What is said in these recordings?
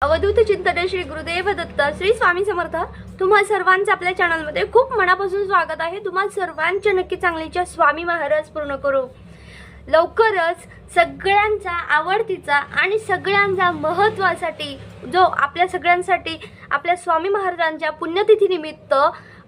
अवधूत चिंतन श्री गुरुदेव दत्त श्री स्वामी समर्थ। तुम्हा सर्वांचं आपल्या चॅनलमध्ये खूप मनापासून स्वागत आहे। तुम्हा सर्वांच्या नक्की चांगलीच्या स्वामी महाराज पूर्ण करू। लवकरच सगळ्यांचा आवडतीचा आणि सगळ्यांचा महत्त्वासाठी जो आपल्या सगळ्यांसाठी आपल्या स्वामी महाराजांच्या पुण्यतिथी निमित्त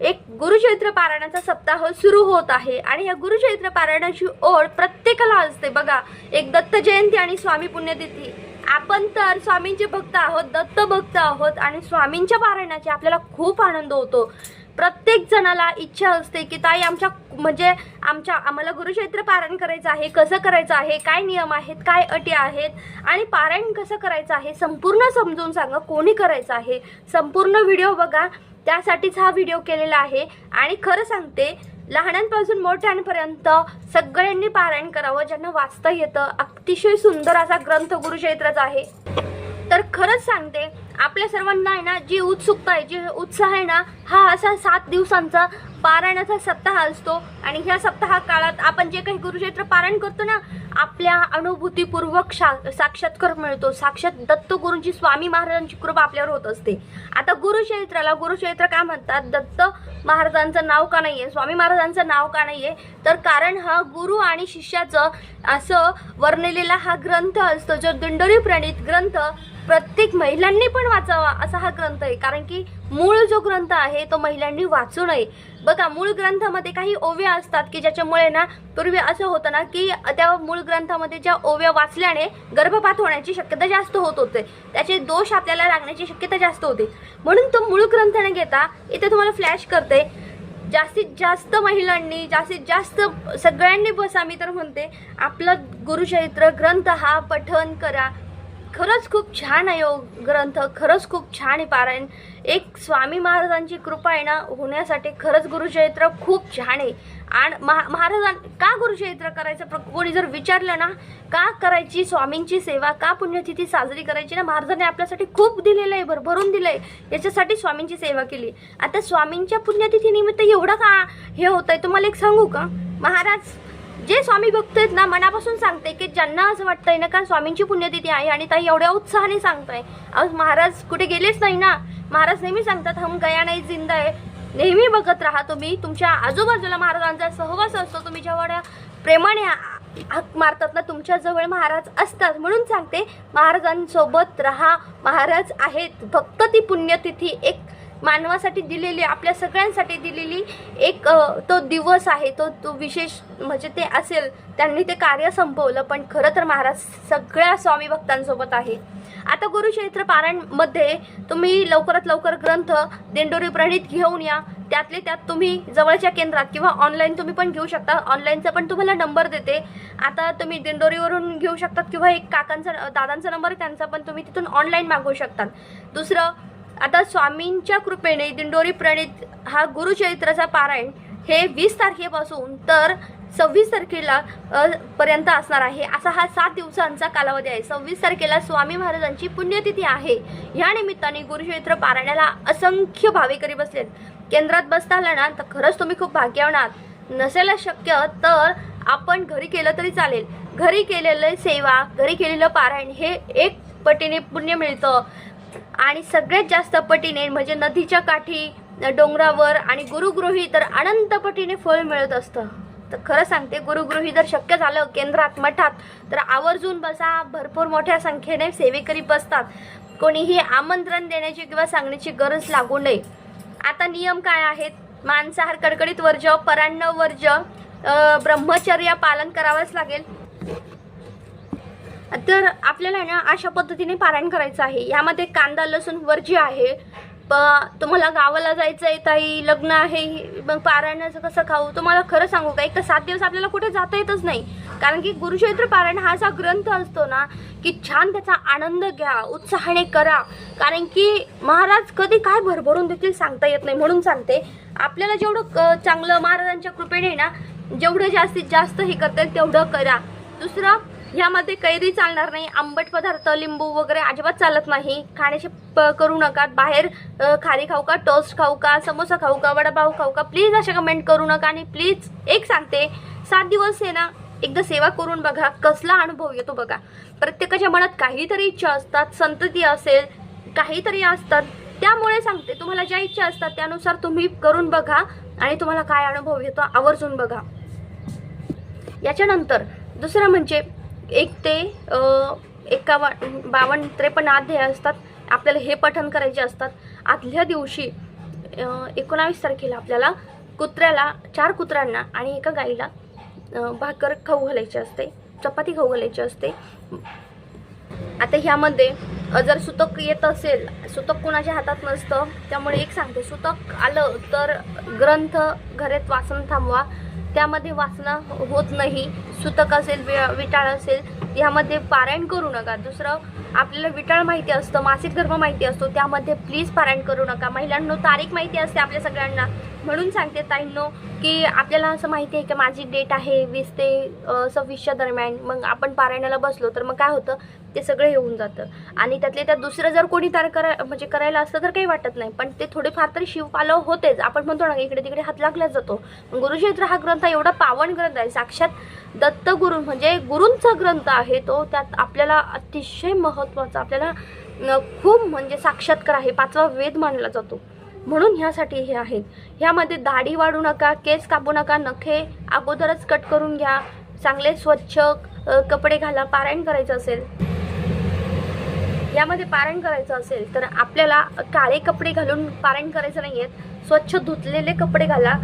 एक गुरुचैत्र पारायणाचा सप्ताह सुरू होत आहे आणि या गुरुचैत्र पारायणाची ओढ प्रत्येकाला असते बघा। एक दत्त जयंती आणि स्वामी पुण्यतिथी। आपण तर स्वामींचे भक्त आहोत, दत्त भक्त आहोत आणि स्वामींच्या पारायणाचे आपल्याला खूप आनंद होतो। प्रत्येक जणाला इच्छा असते की ताई आम्हाला गुरुचैत्र पारायण करायचं आहे, कसं करायचं आहे, काय नियम आहेत, काय अटी आहेत आणि पारायण कसं करायचं आहे संपूर्ण समजून सांगा। कोणी करायचं आहे संपूर्ण व्हिडिओ बघा, त्यासाठीच हा व्हिडिओ केलेला आहे। आणि खरं सांगते लहानांपासून मोठ्यांपर्यंत सगळ्यांनी पारायण करावं, ज्यांना वाचता येतं। अतिशय सुंदर असा ग्रंथ गुरुचैत्राचा आहे। तर खरंच सांगते आपल्या सर्वांना आहे ना जी उत्सुकता आहे, जी उत्साह आहे ना, हा असा 7 दिवसांचा पारायणाचा सप्ताह असतो आणि ह्या सप्ताह काळात आपण जे काही गुरुचैत्र पारायण करतो ना, आपल्या अनुभूतीपूर्वक साक्षात्कार मिळतो। साक्षात दत्त गुरूंची स्वामी महाराजांची कृपा आपल्यावर होत असते। आता गुरुचैत्र का म्हणतात? दत्त महाराजांचं नाव का नाहीये, स्वामी महाराजांचं नाव का नाहीये? तर कारण हा गुरु आणि शिष्याचं असं वर्णलेला हा ग्रंथ असतो, जो दिंडोरी प्रणीत ग्रंथ प्रत्येक महिलांनी पण वाचावा असा हा ग्रंथ आहे। कारण की मूळ जो ग्रंथ आहे तो महिलांनी वाचू नये बघा। मूळ ग्रंथामध्ये काही ओव्या असतात की ज्याच्यामुळे ना पूर्वी असं होतं ना की त्या मूळ ग्रंथामध्ये ज्या ओव्या वाचल्याने गर्भपात होण्याची शक्यता जास्त होत होते, त्याचे दोष आपल्याला लागण्याची शक्यता जास्त होती। म्हणून तो मूळ ग्रंथ न घेता इथे तुम्हाला फ्लॅश करते, जास्तीत जास्त महिलांनी जास्तीत जास्त सगळ्यांनी बसा, मी तर म्हणते आपलं गुरुचैत्र ग्रंथ हा पठण करा। खरंच खूप छान आहे ग्रंथ, खरंच खूप छान आहे पारायण। एक स्वामी महाराजांची कृपा आहे ना होण्यासाठी खरंच गुरुचैत्र खूप छान आहे। आणि महाराजां का गुरुचैत्र करायचं कोणी जर विचारलं ना, का करायची स्वामींची सेवा, का पुण्यतिथी साजरी करायची ना, महाराजांनी आपल्यासाठी खूप दिलेलं आहे, भरभरून दिलंय, याच्यासाठी स्वामींची सेवा केली। आता स्वामींच्या पुण्यतिथी निमित्त एवढं का हे होतंय तुम्हाला एक सांगू का? महाराज जे स्वामी भक्त आहेत ना, मनापासून सांगते की ज्यांना असं वाटतंय ना का स्वामींची पुण्यतिथी आहे आणि ताई एवढ्या उत्साहाने सांगताय, अहो महाराज कुठे गेलेच नाही ना। महाराज नेहमी सांगतात हम गया नाही जिंदा आहे। नेहमी बघत राहा तुम्ही, तुमच्या आजूबाजूला महाराजांचा सहवास असतो। तुम्ही जेवढ्या प्रेमाने हाक मारतात ना, तुमच्या जवळ महाराज असतात। म्हणून सांगते महाराजांसोबत राहा, महाराज आहेत। फक्त ती पुण्यतिथी एक मानवासाठी दिलेली, आपल्या सगळ्यांसाठी दिलेली एक तो दिवस आहे, तो विशेष म्हणजे ते असेल, त्यांनी ते कार्य संपवलं। पण खरं तर महाराज सगळ्या स्वामी भक्तांसोबत आहे। आता गुरुचैत्र पारायण मध्ये तुम्ही लवकरात लवकर ग्रंथ दिंडोरी प्रणीत घेऊन या। त्यातले त्यात तुम्ही जवळच्या केंद्रात किंवा ऑनलाईन तुम्ही पण घेऊ शकता। ऑनलाईनचा पण तुम्हाला नंबर देते, आता तुम्ही दिंडोरीवरून घेऊ शकतात किंवा एक दादांचा नंबर आहे त्यांचा पण तुम्ही तिथून ऑनलाईन मागवू शकतात। दुसरं, आता स्वामींच्या कृपेने दिंडोरी प्रणीत हा गुरुचैत्राचा पारायण हे 20 तारखेपासून तर 26 तारखेला पर्यंत असणार आहे। असा हा 7 दिवसांचा कालावधी आहे। 26 तारखेला स्वामी महाराजांची पुण्यतिथी आहे। या निमित्ताने गुरुचैत्र पारायणाला असंख्य भाविकरी बसलेत। केंद्रात बसता आला ना तर खरंच तुम्ही खूप भाग्यवान आहात। नसेल शक्य तर आपण घरी केलं तरी चालेल। घरी केलेलं सेवा, घरी केलेलं पारायण हे 1 पटीने पुण्य मिळतं आणि सगळ्यात जास्त पटीने म्हणजे नदीच्या काठी, डोंगरावर आणि गुरुगृही तर अनंत पटीने फळ मिळत असतं। तर खरं सांगते गुरुगृही जर शक्य झालं केंद्रात, मठात, तर आवर्जून बसा। भरपूर मोठ्या संख्येने सेवेकरी बसतात। कोणीही आमंत्रण देण्याची किंवा सांगण्याची गरज लागू नये। आता नियम काय आहेत? मांसाहार कडकडीत वर्ज्य, परान्न वर्ज्य, ब्रह्मचर्य पालन करावंच लागेल। तर आपल्याला ना अशा पद्धतीने पारायण करायचं आहे। यामध्ये कांदा लसूण वर्ज्य आहे। तुम्हाला गावाला जायचं आहे ताई, लग्न आहे, मग पारायणाचं कसं खाऊ? तुम्हाला खरं सांगू का, एक तर 7 दिवस आपल्याला कुठे जाता येतच नाही। कारण की गुरुचैत्र पारायण हा असा ग्रंथ असतो ना की छान त्याचा आनंद घ्या, उत्साहाने करा। कारण की महाराज कधी काय भरभरून देखील सांगता येत नाही। म्हणून सांगते आपल्याला जेवढं चांगलं महाराजांच्या कृपेने ना जेवढं जास्तीत जास्त हे करता येईल तेवढं करा। दुसरं, ह्यामध्ये कैरी चालणार नाही, आंबट पदार्थ, लिंबू वगैरे अजिबात चालत नाही। खाण्याचे करू नका। बाहेर खारी खाऊ का, टोस्ट खाऊ का, समोसा खाऊ का, वडापाव खाऊ का, प्लीज अशा कमेंट करू नका। आणि प्लीज एक सांगते 7 दिवस आहे ना एकदा सेवा करून बघा, कसला अनुभव येतो बघा। प्रत्येकाच्या मनात काहीतरी इच्छा असतात, संतती असेल, काहीतरी असतात. त्यामुळे सांगते, तुम्हाला ज्या इच्छा असतात त्यानुसार तुम्ही करून बघा आणि तुम्हाला काय अनुभव येतो आवर्जून बघा. याच्यानंतर दुसरं म्हणजे 1 ते 52-53 अध्याय असतात. आपल्याला हे पठण करायचे असतात. आदल्या दिवशी 19 तारखेला आपल्याला कुत्र्याला 4 कुत्र्यांना आणि एका गाईला भाकर खाऊ घालायची असते, चपाती खाऊ घालायची असते. आता ह्यामध्ये जर सुतक येत असेल, सुतक कुणाच्या हातात नसतं, त्यामुळे एक सांगते, सुतक आलं तर ग्रंथ घरात वाचन थांबवा, त्यामध्ये वाचन होत नाही. सुतक असेल, विटाळ असेल, यामध्ये पारायण करू नका. दुसरं, आपल्याला विटाळ माहिती असतं, मासिक धर्म माहिती असतो, त्यामध्ये प्लीज पारायण करू नका. महिलांनो, तारीख माहिती असते आपल्या सगळ्यांना, म्हणून सांगते ताईंनो की आपल्याला असं माहिती आहे की माझी डेट आहे 20 ते 26च्या दरम्यान, मग आपण पारायणाला बसलो तर मग काय होतं, ते सगळं येऊन जातं. आणि त्यातले त्यात दुसरं जर कोणी म्हणजे करायला असतं तर काही वाटत नाही, पण ते थोडेफार तरी शिवपालव होतेच. आपण म्हणतो ना, इकडे तिकडे हात लागलाच जातो. गुरुक्षेत्र हा ग्रंथ एवढा पावन ग्रंथ आहे, साक्षात दत्तगुरू म्हणजे गुरूंचा ग्रंथ आहे तो. त्यात आपल्याला अतिशय महत्त्वाचा, आपल्याला खूप म्हणजे साक्षात्कार आहे, 5वा वेद मानला जातो. म्हणून ह्यासाठी हे आहेत. ह्यामध्ये दाढी वाढू नका, केस कापू नका, नखे अगोदरच कट करून घ्या, चांगले स्वच्छ कपडे घाला. पारायण करायचं असेल, यामध्ये पारायण करायचं असेल तर आपल्याला काळे कपडे घालून पारायण करायचं नाही आहे, स्वच्छ धुतलेले कपडे घाला.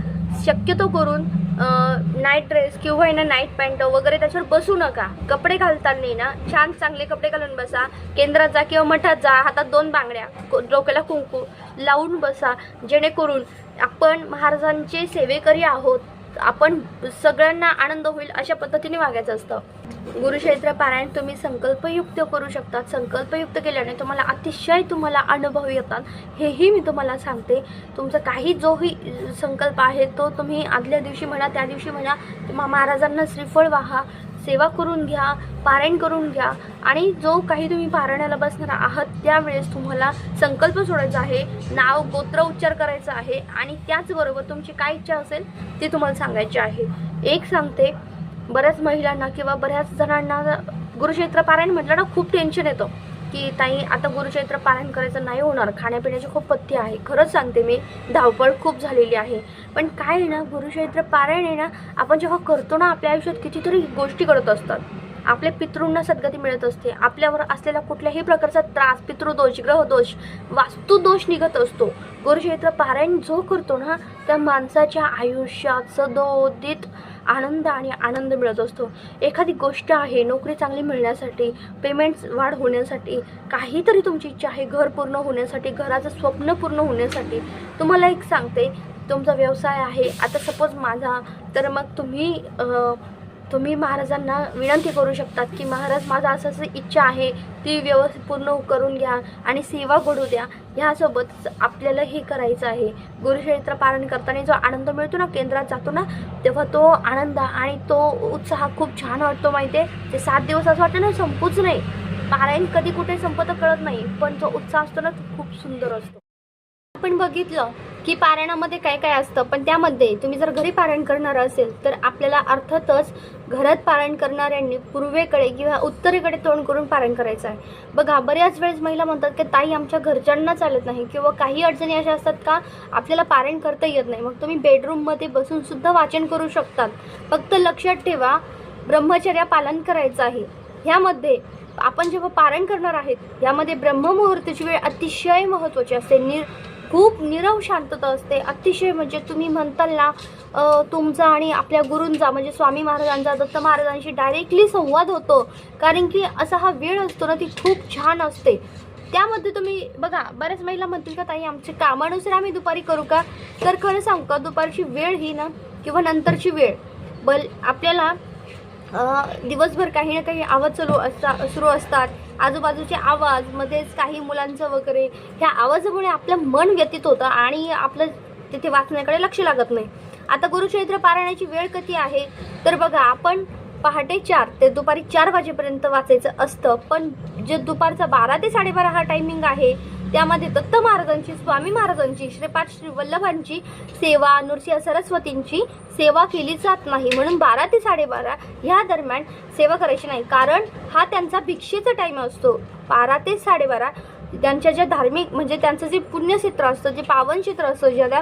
शक्यतो करून नाईट ड्रेस किंवा नाईट पॅन्ट वगैरे त्याच्यावर बसू नका. कपडे घालताना ना छान चांगले कपडे घालून बसा. केंद्रात जा किंवा मठात जा, हातात 2 बांगड्या, डोक्याला कुंकू लावून बसा, जेणेकरून आपण महाराजांचे सेवेकरी आहोत, आपण सगळ्यांना आनंद होईल अशा पद्धतीने वागायचं असतं. गुरुक्षेत्र पारायण तुम्ही संकल्पयुक्त करू शकता. संकल्पयुक्त केल्याने तुम्हाला अतिशय अनुभव येतात, हेही मी तुम्हाला सांगते. तुमचा काही जोही संकल्प आहे तो तुम्ही आदल्या दिवशी म्हणा, त्या दिवशी म्हणा, महाराजांना श्रीफळ वाहा, सेवा करून घ्या, पारायण करून घ्या. आणि जो काही तुम्ही पारायणाला बसणार आहात त्यावेळेस तुम्हाला संकल्प सोडायचा आहे, नाव गोत्र उच्चार करायचा आहे आणि त्याचबरोबर तुमची काय इच्छा असेल ती तुम्हाला सांगायची आहे. एक सांगते, बऱ्याच महिलांना किंवा बऱ्याच जणांना गुरुक्षेत्र पारायण म्हटलं ना खूप टेन्शन येतं की ताई आता गुरुक्षेत्र पारायण करायचं नाही होणार, खाण्यापिण्याची खूप पथ्य आहे. खरंच सांगते मी, धावपळ खूप झालेली आहे. पण काय आहे ना, गुरुक्षेत्र पारायण आहे ना, आपण जेव्हा करतो ना आपल्या आयुष्यात कितीतरी गोष्टी घडत असतात. आपल्या पितृंना सद्गती मिळत असते, आपल्यावर असलेला कुठल्याही प्रकारचा त्रास, पितृदोष, ग्रहदोष, वास्तुदोष निघत असतो. गुरुक्षेत्र पारायण जो करतो ना त्या माणसाच्या आयुष्यात सदोदित आनंद आणि आनंद मिळत असतो. एखादी गोष्ट आहे, नोकरी चांगली मिळण्यासाठी, पेमेंट्स वाढ होण्यासाठी, काहीतरी तुमची इच्छा आहे, घर पूर्ण होण्यासाठी, घराचं स्वप्न पूर्ण होण्यासाठी. तुम्हाला एक सांगते, तुमचा व्यवसाय आहे आता सपोज माझा, तर मग तुम्ही महाराजांना विनंती करू शकतात की महाराज माझा असं इच्छा आहे, ती व्यवस्थित पूर्ण करून घ्या आणि सेवा घडू द्या. ह्यासोबत आपल्याला हे करायचं आहे. गुरुक्षेत्र पारायण करताना जो आनंद मिळतो ना, केंद्रात जातो ना, तेव्हा तो आनंद आणि तो उत्साह खूप छान वाटतो. माहिती आहे, ते 7 दिवस असं वाटतं ना संपूच नाही. पारायण कधी कुठे संपत कळत नाही, पण जो उत्साह असतो ना तो खूप सुंदर असतो. आपण बघितलं की पारायणामध्ये काय काय असतं, पण त्यामध्ये तुम्ही जर घरी पारायण करणार असेल तर आपल्याला अर्थातच घरात पारायण करणाऱ्यांनी पूर्वेकडे किंवा उत्तरेकडे तोंड करून पारायण करायचं आहे. बघा, बऱ्याच वेळेस महिला म्हणतात की ताई आमच्या घरच्यांना चालत नाही किंवा काही अडचणी अशा असतात का आपल्याला पारायण करता येत नाही. मग तुम्ही बेडरूममध्ये बसून सुद्धा वाचन करू शकतात. फक्त लक्षात ठेवा, ब्रह्मचर्य पालन करायचं आहे. ह्यामध्ये आपण जेव्हा पारायण करणार आहेत यामध्ये ब्रह्ममुहूर्ताची वेळ अतिशय महत्त्वाची असते. खूप नीरव शांतता असते. अतिशय म्हणजे तुम्ही म्हणताल ना, तुमचा आणि आपल्या गुरूंचा म्हणजे स्वामी महाराजांचा, दत्त महाराजांशी डायरेक्टली संवाद होतो. कारण की असा हा वेळ असतो ना, ती खूप छान असते. त्यामध्ये तुम्ही बघा, बऱ्याच महिला म्हणतील का ताई आमच्या कामानुसार आम्ही दुपारी करू का, तर खरं सांगू का, दुपारची वेळ ही ना किंवा नंतरची वेळ आपल्याला दिवसभर काही ना काही आवाज सुरू असतात, आजूबाजूचे आवाज, मध्येच काही मुलांचं वगैरे, ह्या आवाजामुळे आपलं मन व्यतीत होतं आणि आपलं तिथे वाचण्याकडे लक्ष लागत नाही. आता गुरुक्षेत्र पारायणाची वेळ किती आहे तर बघा, आपण पहाटे 4 ते दुपारी 4 वाजेपर्यंत वाचायचं असतं. पण जे दुपारचा 12 ते 12:30 हा टायमिंग आहे त्यामध्ये दत्त महाराजांची, स्वामी महाराजांची, श्रीपाद श्री वल्लभांची सेवा, नृसिंह सरस्वतींची सेवा केली जात नाही. म्हणून 12 ते 12:30 ह्या दरम्यान सेवा करायची नाही, कारण हा त्यांचा भिक्षेचा टाईम असतो. 12 ते 12:30 त्यांच्या ज्या धार्मिक म्हणजे त्यांचं जे पुण्यक्षेत्र असतं, जे पावन क्षेत्र असतं, ज्याला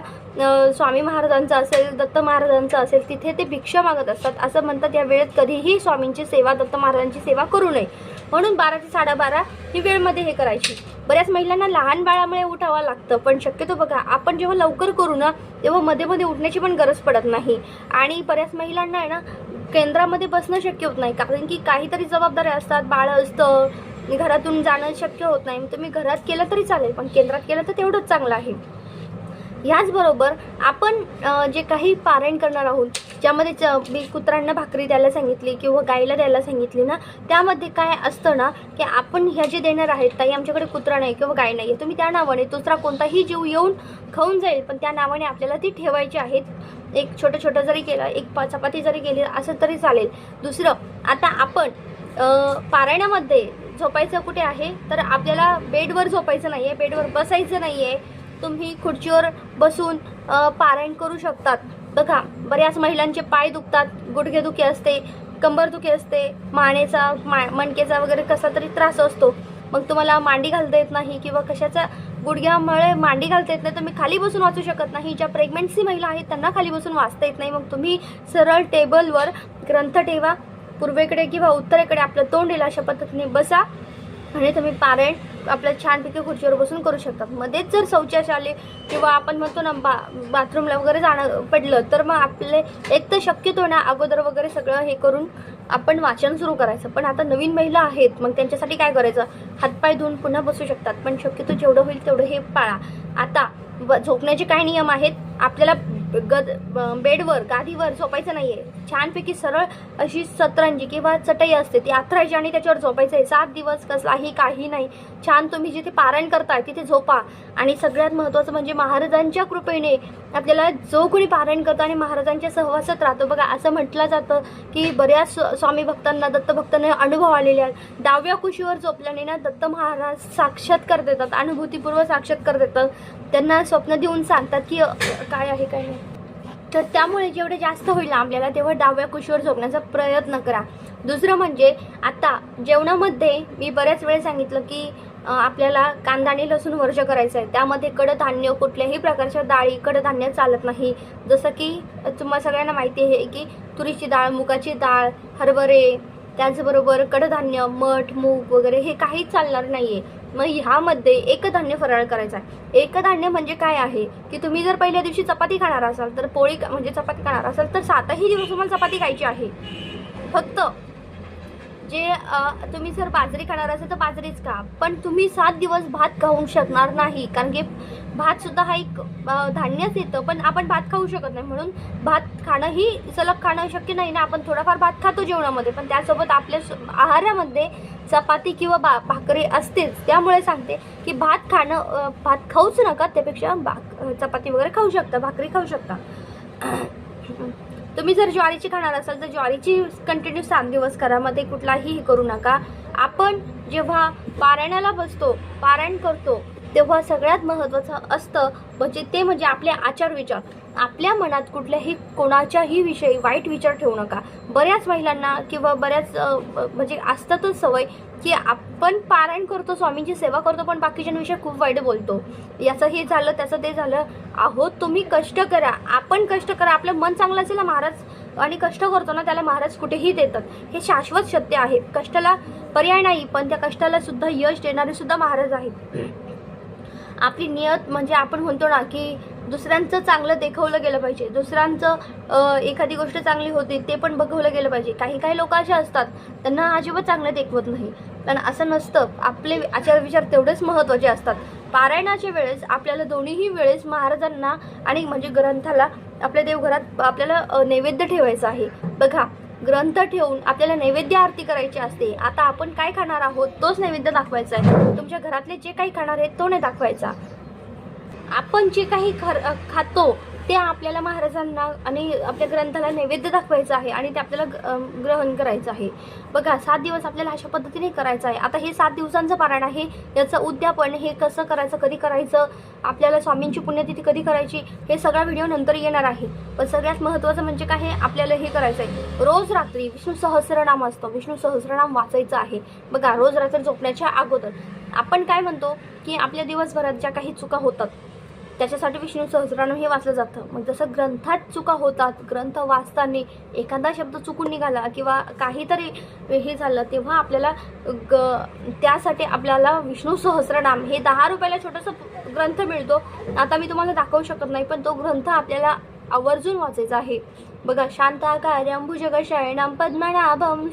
स्वामी महाराजांचं असेल, दत्त महाराजांचं असेल, तिथे ते भिक्षा मागत असतात. असं म्हणतात या वेळेत कधीही स्वामींची सेवा, दत्त महाराजांची सेवा करू नये. म्हणून 12 ते 12:30 ही वेळमध्ये हे करायची. बऱ्याच महिलांना लहान बाळामुळे उठावं लागतं, पण शक्यतो बघा आपण जेव्हा लवकर करू ना तेव्हा मध्ये मध्ये उठण्याची पण गरज पडत नाही. आणि बऱ्याच महिलांना आहे ना केंद्रामध्ये बसणं शक्य होत नाही, कारण की काहीतरी जबाबदाऱ्या असतात, बाळ असतं, घरातून जाणं शक्य होत नाही. तुम्ही घरात केलं तरी चालेल, पण केंद्रात केलं तर तेवढंच चांगलं आहे. ह्याचबरोबर आपण जे काही पारायण करणार आहोत, ज्यामध्ये मी कुत्र्यांना भाकरी द्यायला सांगितली किंवा गाईला द्यायला सांगितली ना, त्यामध्ये काय असतं ना की आपण ह्या जे देणार आहेत, ताई आमच्याकडे कुत्रा नाही किंवा गाय नाही आहे, तुम्ही त्या नावाने दुसरा कोणताही जीव येऊन खाऊन जाईल, पण त्या नावाने आपल्याला ती ठेवायची आहेत. एक छोटं जरी केलं, एक चपाती जरी केली असं तरी चालेल. दुसरं, आता आपण पारायणामध्ये झोपायचं कुठे आहे, तर आपल्याला बेडवर झोपायचं नाही आहे, बेडवर बसायचं नाही आहे. तुम्ही खुर्चीवर बसून पारायण करू शकतात. बघा बऱ्याच महिलांचे पाय दुखतात, गुडघेदुखी असते, कंबरदुखी असते, मणकेचा वगैरे कसा तरी त्रास असतो. मग तुम्हाला मांडी घालता येत नाही किंवा कशाचा गुडघ्यामुळे मांडी घालता येत नाही, तुम्ही खाली बसून वाचू शकत नाही. ज्या प्रेग्नन्सी महिला आहेत त्यांना खाली बसून वाचता येत नाही, मग तुम्ही सरळ टेबलवर ग्रंथ ठेवा, पूर्वेकडे किंवा उत्तरेकडे आपलं तोंड येईल अशा पद्धतीने बसा आणि तुम्ही पारायण आपल्या छानपैकी खुर्चीवर बसून करू शकतात. मध्येच जर शौचालय किंवा आपण म्हणतो ना बाथरूमला वगैरे जाणं पडलं तर मग आपले एक तर शक्यतो ना अगोदर वगैरे सगळं हे करून आपण वाचन सुरू करायचं. पण आता नवीन महिला आहेत, मग त्यांच्यासाठी काय करायचं, हातपाय धुवून पुन्हा बसू शकतात, पण शक्यतो जेवढं होईल तेवढं हे पाळा. आता झोपण्याचे काय नियम आहेत, आपल्याला बेडवर गादीवर झोपायचं नाहीये, छानपैकी सरळ अशी सतरंजी किंवा चटई असते ती आथरायची आणि त्याच्यावर झोपायचं आहे. 7 दिवस कसलाही काही नाही, छान तुम्ही जिथे पारायण करताय तिथे झोपा. आणि सगळ्यात महत्त्वाचं म्हणजे महाराजांच्या कृपेने आपल्याला जो कोणी पारायण करतो आणि महाराजांच्या सहवासात राहतो, बघा असं म्हटलं जातं की बऱ्याच स्वामी भक्तांना, दत्त भक्तांना अनुभव आलेले आहेत. 10व्या कुशीवर झोपल्याने ना दत्त महाराज साक्षात्कार देतात, अनुभूतीपूर्व साक्षात्कार देतात, त्यांना स्वप्न देऊन सांगतात की काय आहे काय नाही. तर त्यामुळे जेवढे जास्त होईल आपल्याला तेव्हा 10व्या कुशीवर झोपण्याचा प्रयत्न करा. दुसरं म्हणजे आता जेवणामध्ये मी बऱ्याच वेळेस सांगितलं की आपल्याला कांदा आणि लसूण वर्ज करायचं आहे. त्यामध्ये कडधान्य, कुठल्याही प्रकारच्या डाळी, कडधान्य चालत नाही. जसं की तुम्हाला सगळ्यांना माहिती आहे की तुरीची डाळ, मुगाची डाळ, हरभरे, त्याचबरोबर कडधान्य, मठ, मूग वगैरे हे काहीच चालणार नाहीये. मग ह्यामध्ये एकधान्य फराळ करायचा आहे. एकधान्य म्हणजे काय आहे की तुम्ही जर पहिल्या दिवशी चपाती खाणार असाल तर पोळी म्हणजे चपाती खाणार असाल तर 7ही दिवस तुम्हाला चपाती खायची आहे. फक्त जे तुम्ही जर बाजरी खाणार असेल तर बाजरीच खा, पण तुम्ही 7 दिवस भात खाऊ शकणार नाही, कारण की भात सुद्धा हा एक धान्यच येतं, पण आपण भात खाऊ शकत नाही. म्हणून भात खाणं ही सलग खाणं शक्य नाही ना, आपण थोडाफार भात खातो जेवणामध्ये, पण त्यासोबत आपल्या आहारामध्ये चपाती किंवा भाकरी असतेच. त्यामुळे सांगते की भात खाऊच नका, त्यापेक्षा चपाती वगैरे खाऊ शकता, भाकरी खाऊ शकता. तुम्ही जर ज्वारीची खाणार असाल तर ज्वारीची कंटिन्यू 7 दिवस करा, मध्ये कुठलाही करू नका. आपण जेव्हा पारायणाला बसतो, पारायण करतो, तेव्हा सगळ्यात महत्त्वाचं असतं म्हणजे आपले आचार विचार. आपल्या मनात कुठल्याही कोणाच्याही विषयी वाईट विचार ठेवू नका. बऱ्याच महिलांना किंवा बऱ्याच म्हणजे असतातच सवय की आपण पारायण करतो, स्वामींची सेवा करतो, पण बाकीच्यांविषयी खूप वाईट बोलतो, याचं हे झालं त्याचं ते झालं. अहो तुम्ही कष्ट करा, आपण कष्ट करा, आपलं मन चांगलं असेल ना महाराज, आणि कष्ट करतो ना त्याला महाराज कुठेही देतात, हे शाश्वत सत्य आहे. कष्टाला पर्याय नाही, पण त्या कष्टाला सुद्धा यश देणारे सुद्धा महाराज आहेत. आपली नियत म्हणजे आपण म्हणतो ना की दुसऱ्यांचं चांगलं देखवलं गेलं पाहिजे, दुसऱ्यांचं एखादी गोष्ट चांगली होती ते पण बघवलं गेलं पाहिजे. काही लोक असे असतात त्यांना अजिबात चांगलं देखवत नाही, पण असं नसतं. आपले आचार विचार तेवढेच महत्त्वाचे असतात. पारायणाच्या वेळेस आपल्याला दोन्हीही वेळेस महाराजांना आणि म्हणजे ग्रंथाला आपल्या देवघरात आपल्याला नैवेद्य ठेवायचं आहे. बघा ग्रंथ ठेवून आपल्याला नैवेद्य आरती करायची असते. आता आपण काय खाणार आहोत तोच नैवेद्य दाखवायचा आहे, तुमच्या घरातले जे काही खाणार आहेत तो नाही दाखवायचा. आपण जे काही खातो ते आपल्याला महाराजांना आणि आपल्या ग्रंथाला नैवेद्य दाखवायचं आहे आणि ते आपल्याला ग्रहण करायचं आहे. बघा 7 दिवस आपल्याला अशा पद्धतीने करायचं आहे. आता हे 7 दिवसांचं पारायण आहे, याचं उद्यापन हे कसं करायचं, कधी करायचं, आपल्याला स्वामींची पुण्यतिथी कधी करायची, हे सगळा व्हिडिओ नंतर येणार आहे. पण सगळ्यात महत्त्वाचं म्हणजे काय आहे, आपल्याला हे करायचं आहे, रोज रात्री विष्णू सहस्रनाम असतं, विष्णू सहस्रनाम वाचायचं आहे. बघा रोज रात्री झोपण्याच्या अगोदर आपण काय म्हणतो की आपल्या दिवसभरात ज्या काही चुका होतात त्याच्यासाठी विष्णू सहस्रनाम हे वाचलं जातं. मग जसं ग्रंथात चुका होतात, ग्रंथ वाचताना एखादा शब्द चुकून निघाला किंवा काहीतरी हे झालं, तेव्हा आपल्याला त्यासाठी आपल्याला विष्णू सहस्रनाम हे 10 रुपयाला छोटासा ग्रंथ मिळतो. आता मी तुम्हाला दाखवू शकत नाही, पण तो ग्रंथ आपल्याला आवर्जून वाचायचा आहे. बघा शांताकारं भुजगशयनं पद्मनाभं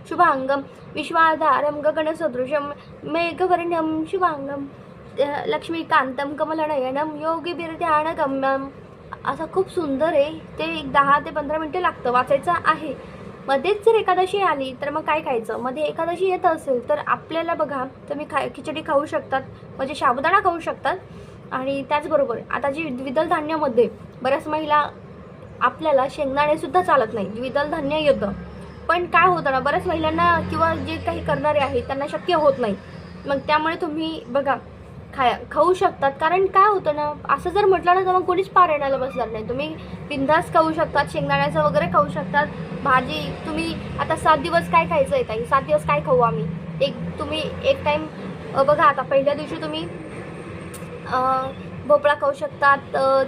शुभांगं विश्वाधारं गगनसदृशं मेघवर्णं शुभांगं लक्ष्मीकांतं कमलनयनं योगिभिर्ध्यानगम्यं. असं खूप सुंदर आहे ते. 10 ते 15 मिनिटं लागतं वाचायचं आहे. मध्येच जर एकादशी आली तर मग काय खायचं, मध्ये एकादशी येत असेल तर आपल्याला बघा तुम्ही खिचडी खाऊ शकतात, म्हणजे साबुदाणा खाऊ शकतात. आणि त्याचबरोबर आता जी द्विदल धान्यामध्ये बऱ्याच महिला आपल्याला शेंगदाणे सुद्धा चालत नाही, द्विदल धान्य येतं. पण काय होतं ना, बऱ्याच महिलांना किंवा जे काही करणारे आहेत त्यांना शक्य होत नाही. मग त्यामुळे तुम्ही बघा खाऊ शकतात. कारण काय होतं ना, असं जर म्हटलं ना तर मग कोणीच पारायणाला बसणार नाही. तुम्ही बिंदास खाऊ शकतात, शेंगदाण्याचं वगैरे खाऊ शकतात, भाजी. तुम्ही आता 7 दिवस काय खायचं आहे ताई, 7 दिवस काय खाऊ आम्ही, तुम्ही एक टाईम बघा. आता पहिल्या दिवशी तुम्ही भोपळा खाऊ शकतात.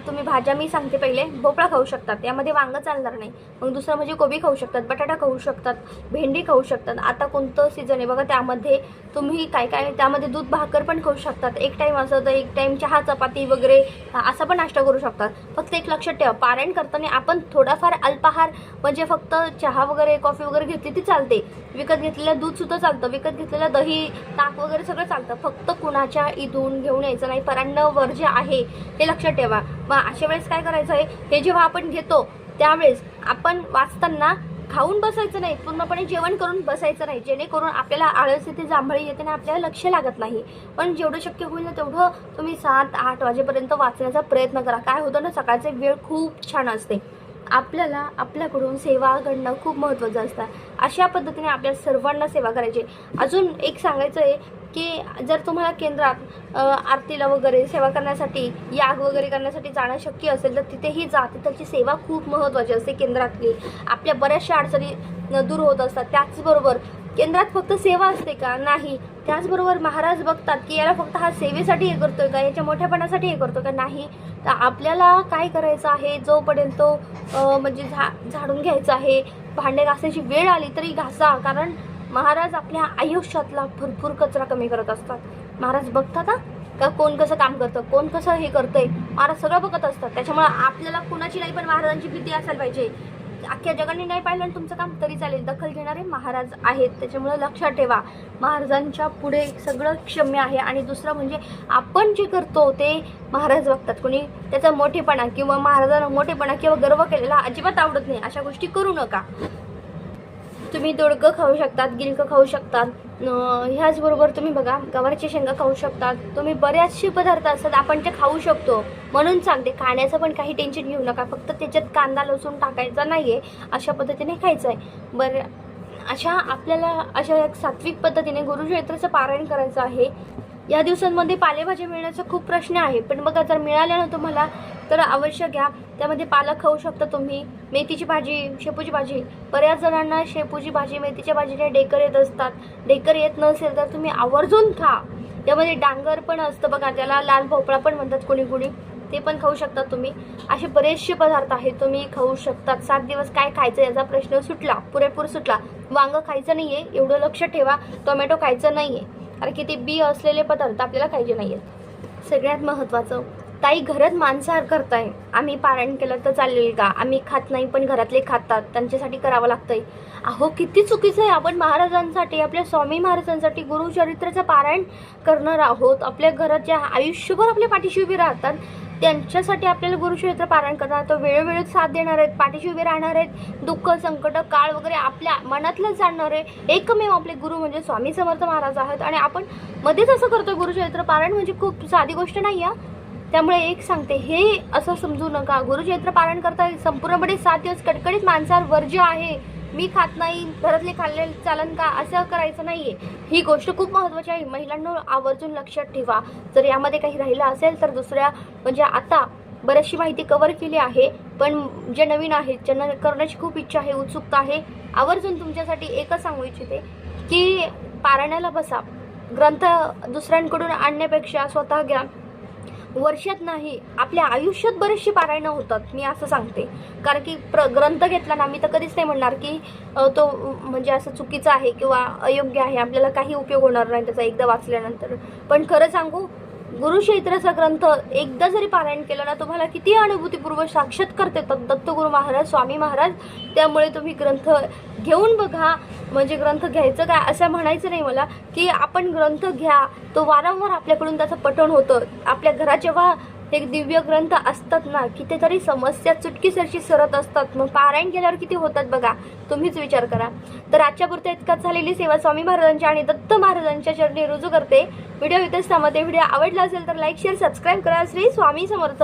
तुम्ही भाज्या मी सांगते, पहिले भोपळा खाऊ शकतात, यामध्ये वांगं चालणार नाही. मग दुसरं म्हणजे कोबी खाऊ शकतात, बटाटा खाऊ शकतात, भेंडी खाऊ शकतात. आता कोणतं सीझन आहे बघा, त्यामध्ये तुम्ही काय त्यामध्ये दूध भाकर पण खाऊ शकतात. एक टाईम असं तर एक टाईम चहा चपाती वगैरे असा पण नाश्ता करू शकतात. फक्त एक लक्षात ठेवा, पारायण करताना आपण थोडाफार अल्पाहार, म्हणजे फक्त चहा वगैरे कॉफी वगैरे घेतली ती चालते, विकत घेतलेलं दूध सुद्धा चालतं, विकत घेतलेलं दही ताक वगैरे सगळं चालतं. फक्त कुणाच्या इथून घेऊन यायचं नाही, परान्न वर्ज्य आहे हे लक्षात ठेवा. मग अशा वेळेस काय करायचं आहे, हे जेव्हा आपण घेतो त्यावेळेस आपण वाचताना खाऊन बसायचं नाही, पूर्णपणे जेवण करून बसायचं नाही, जेणेकरून आपल्याला आळस येते, जांभळी येते आणि आपल्याला लक्ष लागत नाही. पण जेवढं शक्य होईल ना तेवढं तुम्ही 7-8 वाजेपर्यंत वाचण्याचा प्रयत्न करा. काय होतं ना, सकाळचे वेळ खूप छान असते, आपल्याला आपल्याकडून सेवा घडणं खूप महत्त्वाचं असतं. अशा पद्धतीने आपल्या सर्वांना सेवा करायची. अजून एक सांगायचं आहे की जर तुम्हाला केंद्रात आरतीला वगैरे सेवा करण्यासाठी, याग वगैरे करण्यासाठी जाणं शक्य असेल तर तिथेही जा. तिथलची सेवा खूप महत्त्वाची असते. केंद्रातली आपल्या बऱ्याचशा अडचणी दूर होत असतात. त्याचबरोबर केंद्रात फक्त सेवा असते का, नाही. त्याचबरोबर महाराज बघतात की याला फक्त हा सेवेसाठी हे करतोय का, याच्या मोठ्यापणासाठी हे करतो का, नाही. तर आपल्याला काय करायचं आहे, जोपर्यंत म्हणजे झाडून घ्यायचं आहे, भांडे घासायची वेळ आली तरी घासा. कारण महाराज आपल्या आयुष्यातला भरपूर कचरा कमी करत असतात. महाराज बघतात का कोण कसं काम करतं, कोण कसं हे करतंय, महाराज सगळं बघत असतात. त्याच्यामुळे आपल्याला कुणाची नाही पण महाराजांची भीती असायला पाहिजे. अख्ख्या जगाने नाही पाहिलं तुमचं काम तरी चालेल, दखल घेणारे महाराज आहेत. त्याच्यामुळे लक्षात ठेवा, महाराजांच्या पुढे सगळं क्षम्य आहे. आणि दुसरं म्हणजे आपण जे करतो ते महाराज बघतात. कोणी त्याचा मोठेपणा किंवा महाराजांना मोठेपणा किंवा गर्व केलेला अजिबात आवडत नाही. अशा गोष्टी करू नका. तुम्ही दोडकं खाऊ शकतात, गिलकं खाऊ शकतात. ह्याचबरोबर तुम्ही बघा गवारच्या शेंगा खाऊ शकतात. तुम्ही बऱ्याचशे पदार्थ असतात आपण ते खाऊ शकतो. म्हणून सांगते, खाण्याचं पण काही टेन्शन घेऊ नका. फक्त त्याच्यात कांदा लसूण टाकायचा नाही आहे, अशा पद्धतीने खायचं आहे. बरं, आपल्याला अशा एक सात्विक पद्धतीने गुरुचरित्राचं पारायण करायचं आहे. या दिवसांमध्ये पालेभाज्या मिळण्याचा खूप प्रश्न आहे, पण बघा जर मिळाल्या ना तुम्हाला तर अवश्य घ्या. त्यामध्ये पालक खाऊ शकता तुम्ही, मेथीची भाजी, शेपूची भाजी. बऱ्याच जणांना शेपूची भाजी, मेथीच्या भाजीने डेकर येत असतात. डेकर येत नसेल तर तुम्ही आवर्जून खा. त्यामध्ये डांगर पण असतं बघा, त्याला लाल भोपळा पण म्हणतात कोणी कोणी, ते पण खाऊ शकता तुम्ही. असे बरेचसे पदार्थ आहेत तुम्ही खाऊ शकतात. 7 दिवस काय खायचं याचा प्रश्न सुटला, पुरेपूर सुटला. वांगं खायचं नाही आहे एवढं लक्ष ठेवा, टोमॅटो खायचं नाही आहे, कारण की ते बी असलेले पदार्थ आपल्याला खायचे नाही आहेत. सगळ्यात महत्त्वाचं, ताई घरात मांसाहार करताय, आम्ही पारायण केलं तर चालेल का, आम्ही खात नाही पण घरातले खातात, त्यांच्यासाठी करावं लागतंय. अहो किती चुकीचं आहे. आपण महाराजांसाठी, आपल्या स्वामी महाराजांसाठी गुरुचरित्राचं पारायण करणार आहोत. आपल्या घरात ज्या आयुष्यभर आपल्या पाठीशी उभी राहतात त्यांच्यासाठी आपल्याला गुरुचरित्र पारायण करणार, तर वेळोवेळी साथ देणार आहेत, पाठीशी उभे राहणार आहेत. दुःख संकट काळ वगैरे आपल्या मनातलंच जाणणार आहे. एकमेव आपले गुरु म्हणजे स्वामी समर्थ महाराज आहेत. आणि आपण मध्येच असं करतोय गुरुचरित्र पारायण, म्हणजे खूप साधी गोष्ट नाही आहे. त्यामुळे एक सांगते, हे असं समजू नका गुरुचरित्र पारायण करता संपूर्णपणे 7 दिवस कडकडीत मांसाहार वर्ज्य आहे, मी खात नाही, घरातले खाल्ले चालन का, असं करायचं नाहीये. ही गोष्ट खूप महत्त्वाची आहे. महिलांनो आवर्जून लक्षात ठेवा. जर यामध्ये काही राहिलं असेल तर दुसऱ्या म्हणजे आता बरीचशी माहिती कव्हर केली आहे, पण जे नवीन आहेत ज्यांना करण्याची खूप इच्छा आहे, उत्सुकता आहे, आवर्जून तुमच्यासाठी एकच सांगू इच्छिते की पारायणाला बसा. ग्रंथ दुसऱ्यांकडून आणण्यापेक्षा स्वतः घ्या. वर्षात नाही, आपल्या आयुष्यात बरेचशी पारायणं होतात, मी असं सांगते. कारण की ग्रंथ घेतला ना, मी तर कधीच नाही म्हणणार की तो म्हणजे असं चुकीचा आहे किंवा अयोग्य आहे, आपल्याला काही उपयोग होणार नाही त्याचा एकदा वाचल्यानंतर. पण खरं सांगू, गुरुचरित्राचा ग्रंथ एकदा जरी पारायण केलं ना, तुम्हाला किती अनुभूतीपूर्वक साक्षात्कार देतात दत्तगुरु महाराज, स्वामी महाराज. त्यामुळे तुम्ही ग्रंथ घेऊन बघा. म्हणजे ग्रंथ घ्यायचं काय असं म्हणायचं नाही मला, की आपण ग्रंथ घ्या, तो वारंवार आपल्याकडून त्याचं पठण होतं. आपल्या घरात जेव्हा एक दिव्य ग्रंथ असतात ना, कितीतरी समस्या चुटकीसरशी सरत असतात, मग पारायण केल्यावर किती होतात बघा, तुम्हीच विचार करा. तर आजच्या पुरते इतकाच झालेली सेवा स्वामी महाराजांच्या आणि दत्त महाराजांच्या चरणी रुजू करते. व्हिडिओ इथेच थांबते. व्हिडिओ आवडला असेल तर लाईक, शेअर, सबस्क्राईब करा. श्री स्वामी समर्थ.